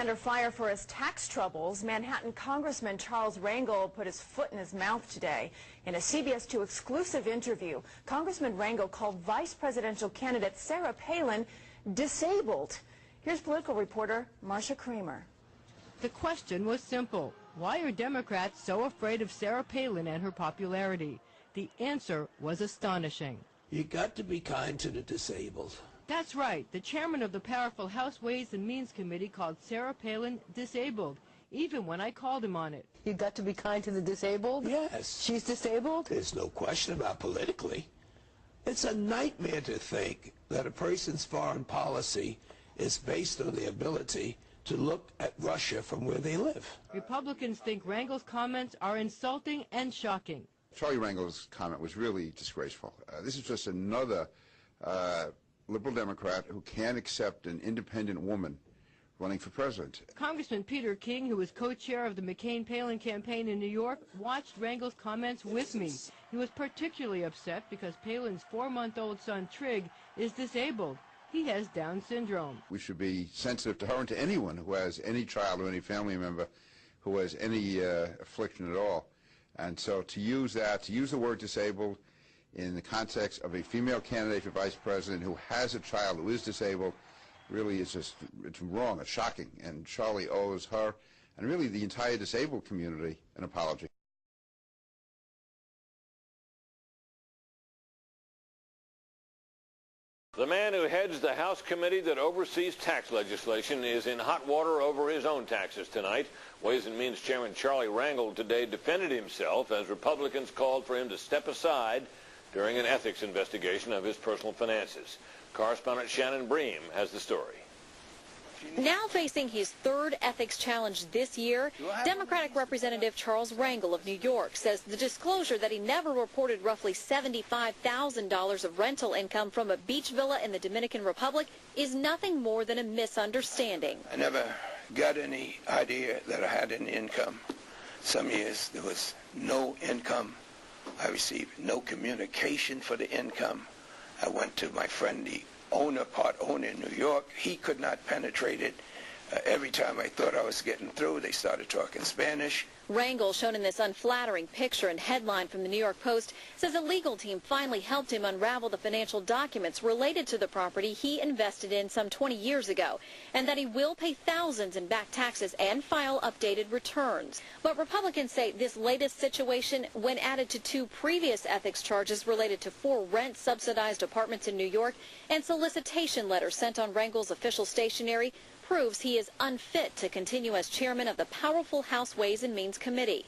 under fire for his tax troubles. Manhattan Congressman Charles Rangel put his foot in his mouth today. In a CBS-2 exclusive interview, Congressman Rangel called vice presidential candidate Sarah Palin disabled. Here's political reporter Marcia Kramer. The question was simple. Why are Democrats so afraid of Sarah Palin and her popularity? The answer was astonishing. You got to be kind to the disabled. That's right. The chairman of the powerful House Ways and Means Committee called Sarah Palin disabled, even when I called him on it. You got to be kind to the disabled? Yes. She's disabled? There's no question about politically. It's a nightmare to think that a person's foreign policy is based on the ability to look at Russia from where they live. Republicans think Rangel's comments are insulting and shocking. Charlie Rangel's comment was really disgraceful. This is just another liberal Democrat who can't accept an independent woman running for president. Congressman Peter King, who was co-chair of the McCain-Palin campaign in New York, watched Rangel's comments with me. He was particularly upset because Palin's 4-month-old son, Trig, is disabled. He has Down syndrome. We should be sensitive to her and to anyone who has any child or any family member who has any affliction at all. And so to use the word disabled in the context of a female candidate for vice president who has a child who is disabled really is just, it's wrong, it's shocking. And Charlie owes her and really the entire disabled community an apology. The man who heads the House committee that oversees tax legislation is in hot water over his own taxes tonight. Ways and Means Chairman Charlie Rangel today defended himself as Republicans called for him to step aside during an ethics investigation of his personal finances. Correspondent Shannon Bream has the story. Now facing his third ethics challenge this year, Democratic Representative Charles Rangel of New York says the disclosure that he never reported roughly $75,000 of rental income from a beach villa in the Dominican Republic is nothing more than a misunderstanding. I never got any idea that I had any income. Some years there was no income. I received no communication for the income. I went to my friend, the part owner in New York. He could not penetrate it. Every time I thought I was getting through, they started talking Spanish. Rangel, shown in this unflattering picture and headline from the New York Post, says a legal team finally helped him unravel the financial documents related to the property he invested in some 20 years ago, and that he will pay thousands in back taxes and file updated returns. But Republicans say this latest situation, when added to 2 previous ethics charges related to 4 rent-subsidized apartments in New York and solicitation letters sent on Rangel's official stationery, proves he is unfit to continue as chairman of the powerful House Ways and Means Committee.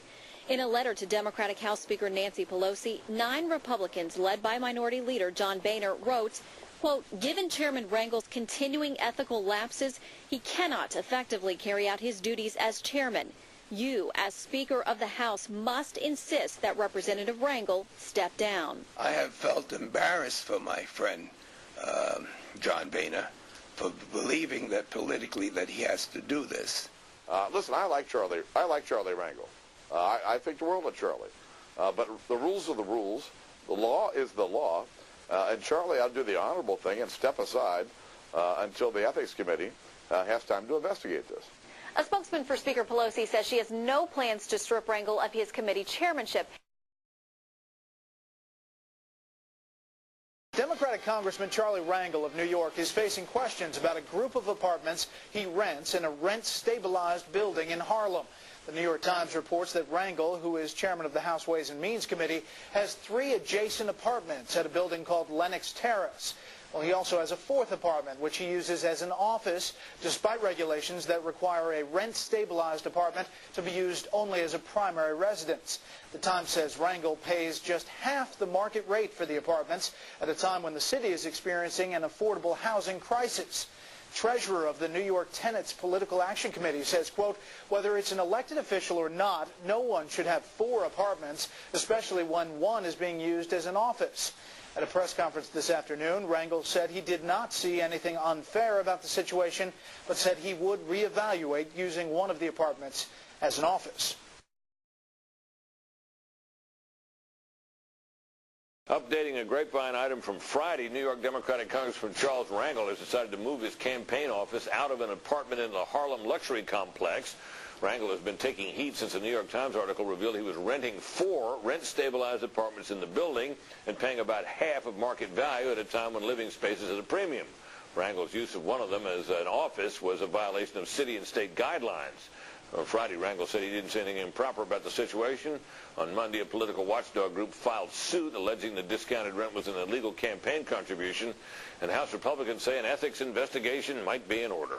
In a letter to Democratic House Speaker Nancy Pelosi, 9 Republicans led by Minority Leader John Boehner wrote, quote, given Chairman Rangel's continuing ethical lapses, he cannot effectively carry out his duties as chairman. You, as Speaker of the House, must insist that Representative Rangel step down. I have felt embarrassed for my friend, John Boehner, for believing that politically that he has to do this. Listen, I like Charlie Rangel. I think the world of Charlie. But the rules are the rules. The law is the law. And Charlie, I'll do the honorable thing and step aside until the Ethics Committee has time to investigate this. A spokesman for Speaker Pelosi says she has no plans to strip Rangel of his committee chairmanship. Democratic Congressman Charlie Rangel of New York is facing questions about a group of apartments he rents in a rent-stabilized building in Harlem. The New York Times reports that Rangel, who is chairman of the House Ways and Means Committee, has 3 adjacent apartments at a building called Lenox Terrace. Well, he also has a 4th apartment, which he uses as an office, despite regulations that require a rent-stabilized apartment to be used only as a primary residence. The Times says Rangel pays just half the market rate for the apartments at a time when the city is experiencing an affordable housing crisis. Treasurer of the New York Tenants Political Action Committee says, quote, whether it's an elected official or not, no one should have 4 apartments, especially when one is being used as an office. At a press conference this afternoon, Rangel said he did not see anything unfair about the situation, but said he would reevaluate using one of the apartments as an office. Updating a grapevine item from Friday, New York Democratic Congressman Charles Rangel has decided to move his campaign office out of an apartment in the Harlem luxury complex. Rangel has been taking heat since a New York Times article revealed he was renting 4 rent-stabilized apartments in the building and paying about half of market value at a time when living space is at a premium. Rangel's use of one of them as an office was a violation of city and state guidelines. On Friday, Rangel said he didn't say anything improper about the situation. On Monday, a political watchdog group filed suit alleging the discounted rent was an illegal campaign contribution, and House Republicans say an ethics investigation might be in order.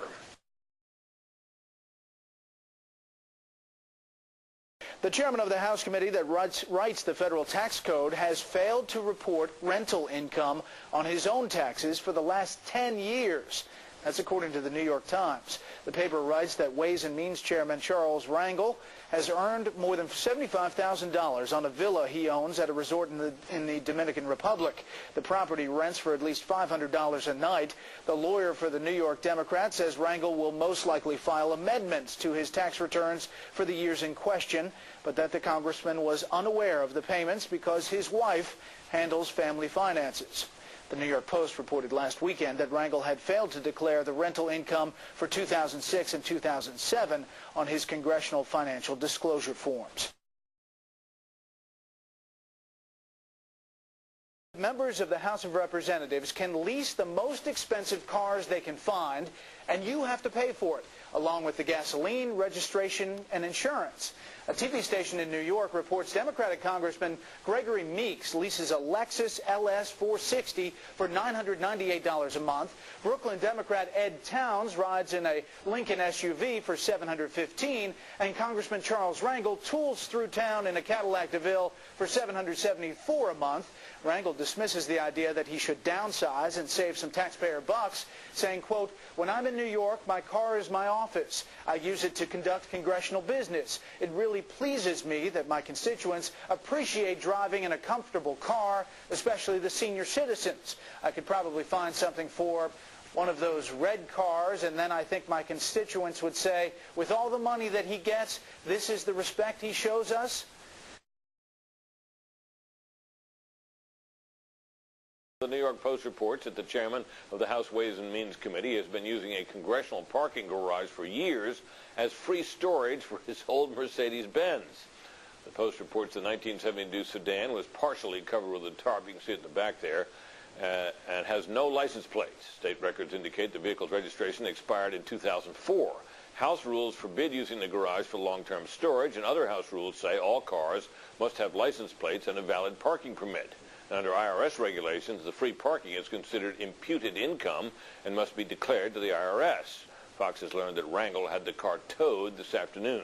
The chairman of the House committee that writes the federal tax code has failed to report rental income on his own taxes for the last 10 years. That's according to the New York Times. The paper writes that Ways and Means Chairman Charles Rangel has earned more than $75,000 on a villa he owns at a resort in the Dominican Republic. The property rents for at least $500 a night. The lawyer for the New York Democrat says Rangel will most likely file amendments to his tax returns for the years in question, but that the congressman was unaware of the payments because his wife handles family finances. The New York Post reported last weekend that Rangel had failed to declare the rental income for 2006 and 2007 on his congressional financial disclosure forms. Members of the House of Representatives can lease the most expensive cars they can find, and you have to pay for it, along with the gasoline, registration, and insurance. A TV station in New York reports Democratic Congressman Gregory Meeks leases a Lexus LS 460 for $998 a month. Brooklyn Democrat Ed Towns rides in a Lincoln SUV for $715, and Congressman Charles Rangel tools through town in a Cadillac DeVille for $774 a month. Rangel dismisses the idea that he should downsize and save some taxpayer bucks, saying, quote, "When I'm in New York, my car is my office. I use it to conduct congressional business. It really pleases me that my constituents appreciate driving in a comfortable car, especially the senior citizens. I could probably find something for one of those red cars, and then I think my constituents would say, with all the money that he gets, this is the respect he shows us." The New York Post reports that the chairman of the House Ways and Means Committee has been using a congressional parking garage for years as free storage for his old Mercedes-Benz. The Post reports the 1972 sedan was partially covered with a tarp, you can see it in the back there, and has no license plates. State records indicate the vehicle's registration expired in 2004. House rules forbid using the garage for long-term storage, and other House rules say all cars must have license plates and a valid parking permit. Under IRS regulations, the free parking is considered imputed income and must be declared to the IRS. Fox has learned that Rangel had the car towed this afternoon.